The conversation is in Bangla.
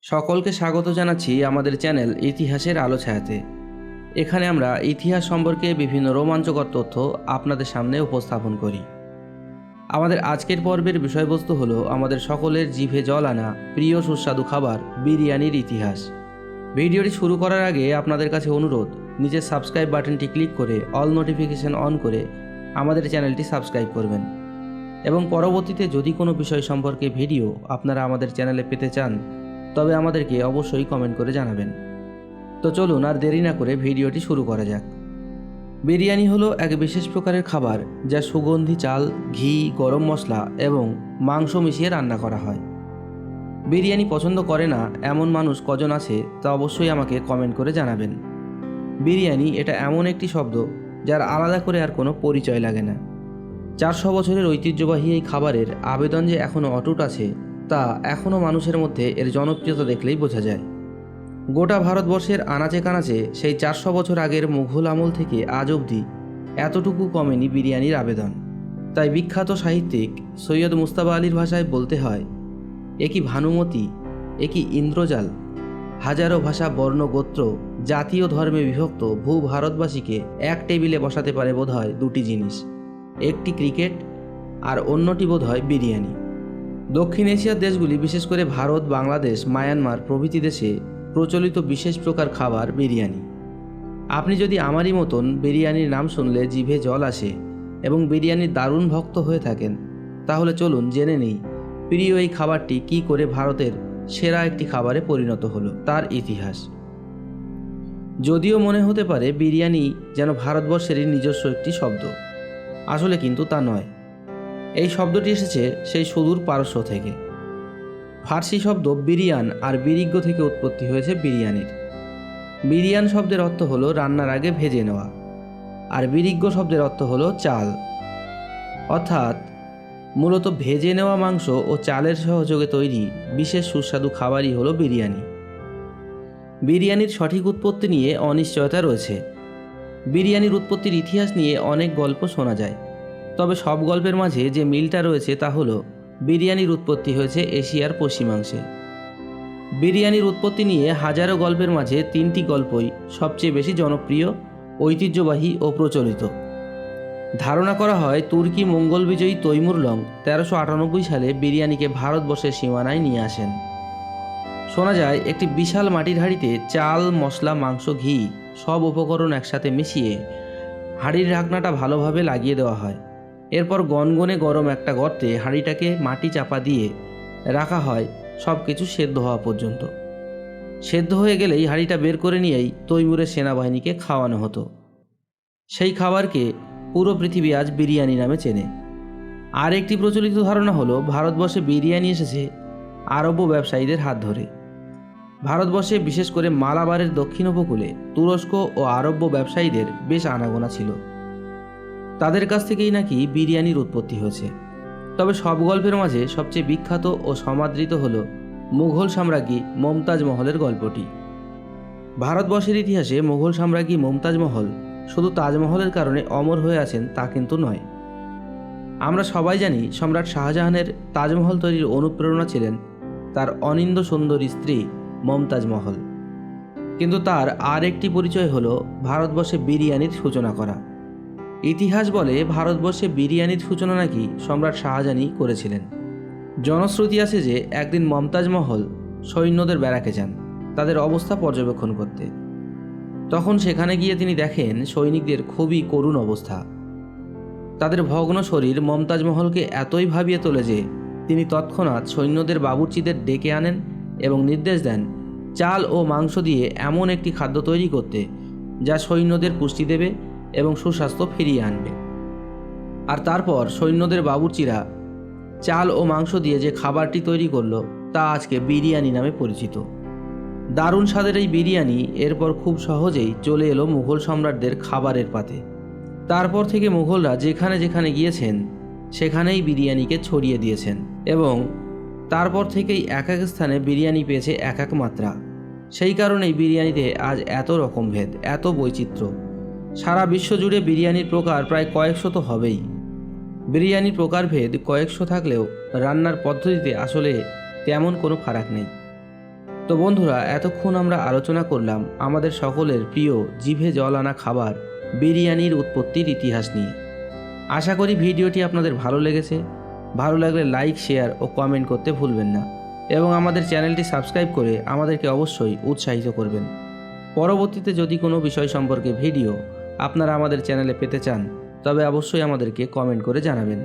সকলকে স্বাগত জানাচ্ছি আমাদের চ্যানেল ইতিহাসের আলো ছায়াতে। এখানে আমরা ইতিহাস সম্পর্কে বিভিন্ন রোমাঞ্চকর তথ্য আপনাদের সামনে উপস্থাপন করি। আমাদের আজকের পর্বের বিষয়বস্তু হলো আমাদের সকলের জিভে জল আনা প্রিয় সুস্বাদু খাবার বিরিয়ানির ইতিহাস। ভিডিওটি শুরু করার আগে আপনাদের কাছে অনুরোধ, নিচের সাবস্ক্রাইব বাটনটি ক্লিক করে অল নোটিফিকেশন অন করে আমাদের চ্যানেলটি সাবস্ক্রাইব করবেন এবং পরবর্তীতে যদি কোনো বিষয় সম্পর্কে ভিডিও আপনারা আমাদের চ্যানেলে পেতে চান তবে আমাদেরকে অবশ্যই কমেন্ট করে জানাবেন। তো চলুন আর দেরি না করে ভিডিওটি শুরু করা যাক। বিরিয়ানি হলো এক বিশেষ প্রকারের খাবার যা সুগন্ধি চাল, ঘি, গরম মশলা এবং মাংস মিশিয়ে রান্না করা হয়। বিরিয়ানি পছন্দ করে না এমন মানুষ কজন আছে তা অবশ্যই আমাকে কমেন্ট করে জানাবেন। বিরিয়ানি এটা এমন একটি শব্দ যার আলাদা করে আর কোনো পরিচয় লাগে না। 400 বছরের ঐতিহ্যবাহী এই খাবারের আবেদন যে এখনও অটুট আছে তা এখনও মানুষের মধ্যে এর জনপ্রিয়তা দেখলেই বোঝা যায়। গোটা ভারতবর্ষের আনাচে কানাচে সেই 400 বছর আগের মুঘল আমল থেকে আজ অবধি এতটুকু কমেনি বিরিয়ানির আবেদন। তাই বিখ্যাত সাহিত্যিক সৈয়দ মুজতবা আলীর ভাষায় বলতে হয়, একি ভানুমতি, একি ইন্দ্রজাল, হাজারো ভাষা, বর্ণ, গোত্র, জাতীয় ধর্মে বিভক্ত ভূ ভারতবাসীকে এক টেবিলে বসাতে পারে বোধহয় দুটি জিনিস, একটি ক্রিকেট আর অন্যটি বোধহয় বিরিয়ানি। দক্ষিণ এশিয়ার দেশগুলি, বিশেষ করে ভারত, বাংলাদেশ, মায়ানমার প্রভৃতি দেশে প্রচলিত বিশেষ প্রকার খাবার বিরিয়ানি। আপনি যদি আমারই মতন বিরিয়ানির নাম শুনলে জিভে জল আসে এবং বিরিয়ানির দারুণ ভক্ত হয়ে থাকেন, তাহলে চলুন জেনে নিই প্রিয় এই খাবারটি কী করে ভারতের সেরা একটি খাবারে পরিণত হলো, তার ইতিহাস। যদিও মনে হতে পারে বিরিয়ানি যেন ভারতবর্ষেরই নিজস্ব একটি শব্দ, আসলে কিন্তু তা নয়। এই শব্দটি এসেছে সেই সুদূর পারস্য থেকে। ফার্সি শব্দ বিরিয়ান আর বিরিগ্য থেকে উৎপত্তি হয়েছে বিরিয়ানির। বিরিয়ান শব্দের অর্থ হলো রান্নার আগে ভেজে নেওয়া, আর বিরিগ্য শব্দের অর্থ হলো চাল, অর্থাৎ মূলত ভেজে নেওয়া মাংস ও চালের সহযোগে তৈরি বিশেষ সুস্বাদু খাবারই হলো বিরিয়ানি। বিরিয়ানির সঠিক উৎপত্তি নিয়ে অনিশ্চয়তা রয়েছে। বিরিয়ানির উৎপত্তির ইতিহাস নিয়ে অনেক গল্প শোনা যায়, তবে সব গল্পের মাঝে যে মিলটা রয়েছে তা হলো বিরিয়ানির উৎপত্তি হয়েছে এশিয়ার পশ্চিমাংশে। বিরিয়ানির উৎপত্তি নিয়ে হাজারো গল্পের মাঝে 3টি গল্পই সবচেয়ে বেশি জনপ্রিয়, ঐতিহ্যবাহী ও প্রচলিত। ধারণা করা হয় তুর্কি মঙ্গল বিজয়ী তৈমুরলং 1398 সালে বিরিয়ানিকে ভারতবর্ষের সীমানায় নিয়ে আসেন। শোনা যায় একটি বিশাল মাটির হাঁড়িতে চাল, মশলা, মাংস, ঘি সব উপকরণ একসাথে মিশিয়ে হাঁড়ির ঢাকনাটা ভালোভাবে লাগিয়ে দেওয়া হয়। এরপর গনগনে গরম একটা গর্তে হাঁড়িটাকে মাটি চাপা দিয়ে রাখা হয় সব কিছু সেদ্ধ হওয়া পর্যন্ত। সেদ্ধ হয়ে গেলেই হাঁড়িটা বের করে নিয়েই তৈমুরের সেনাবাহিনীকে খাওয়ানো হতো। সেই খাবারকে পুরো পৃথিবী আজ বিরিয়ানি নামে চেনে। আর একটি প্রচলিত ধারণা হলো ভারতবর্ষে বিরিয়ানি এসেছে আরব ব্যবসায়ীদের হাত ধরে। ভারতবর্ষে বিশেষ করে মালাবারের দক্ষিণ উপকূলে তুরস্ক ও আরব ব্যবসায়ীদের বেশ আনাগোনা ছিল। তাদের কাছ থেকেই নাকি বিরিয়ানির উৎপত্তি হয়েছে। তবে সব গল্পের মাঝে সবচেয়ে বিখ্যাত ও সমাদৃত হল মুঘল সাম্রাজ্ঞী মমতাজ মহলের গল্পটি। ভারতবর্ষের ইতিহাসে মুঘল সাম্রাজ্ঞী মমতাজ মহল শুধু তাজমহলের কারণে অমর হয়ে আছেন তা কিন্তু নয়। আমরা সবাই জানি সম্রাট শাহজাহানের তাজমহল তৈরির অনুপ্রেরণা ছিলেন তার অনিন্দ্য সুন্দরী স্ত্রী মমতাজ মহল, কিন্তু তার আর একটি পরিচয় হলো ভারতবর্ষে বিরিয়ানির সূচনা করা। ইতিহাস বলে ভারতবর্ষে বিরিয়ানির সূচনা নাকি সম্রাট শাহজাহানই করেছিলেন। জনশ্রুতি আছে যে একদিন মমতাজ মহল সৈন্যদের ব্যারাকে যান তাদের অবস্থা পর্যবেক্ষণ করতে। তখন সেখানে গিয়ে তিনি দেখেন সৈনিকদের খুবই করুণ অবস্থা। তাদের ভগ্ন শরীর মমতাজ মহলকে এতই ভাবিয়ে তোলে যে তিনি তৎক্ষণাৎ সৈন্যদের বাবুর্চিদের ডেকে আনেন এবং নির্দেশ দেন চাল ও মাংস দিয়ে এমন একটি খাদ্য তৈরি করতে যা সৈন্যদের পুষ্টি দেবে এবং সুস্বাস্থ্য ফিরিয়ে আনবে। আর তারপর সৈন্যদের বাবুর্চিরা চাল ও মাংস দিয়ে যে খাবারটি তৈরি করলো তা আজকে বিরিয়ানি নামে পরিচিত। দারুণ স্বাদের এই বিরিয়ানি এরপর খুব সহজেই চলে এলো মুঘল সম্রাটদের খাবারের পাতে। তারপর থেকে মুঘলরা যেখানে যেখানে গিয়েছেন সেখানেই বিরিয়ানিকে ছড়িয়ে দিয়েছেন এবং তারপর থেকেই এক এক স্থানে বিরিয়ানি পেয়েছে এক এক মাত্রা। সেই কারণেই বিরিয়ানিতে আজ এত রকম ভেদ, এত বৈচিত্র্য। সারা বিশ্ব জুড়ে বিরিয়ানির প্রকার প্রায় কয়েকশো তো হবেই। বিরিয়ানির প্রকারভেদ কয়েকশো থাকলেও রান্নার পদ্ধতিতে আসলে তেমন কোনো ফারাক নেই। তো বন্ধুরা, এতক্ষণ আমরা আলোচনা করলাম আমাদের সকলের প্রিয় জিভে জল আনা খাবার বিরিয়ানির উৎপত্তির ইতিহাস নিয়ে। আশা করি ভিডিওটি আপনাদের ভালো লেগেছে। ভালো লাগলে লাইক, শেয়ার ও কমেন্ট করতে ভুলবেন না এবং আমাদের চ্যানেলটি সাবস্ক্রাইব করে আমাদেরকে অবশ্যই উৎসাহিত করবেন। পরবর্তীতে যদি কোনো বিষয় সম্পর্কে ভিডিও আপনারা আমাদের চ্যানেলে পেতে চান তবে অবশ্যই আমাদেরকে কমেন্ট করে জানাবেন।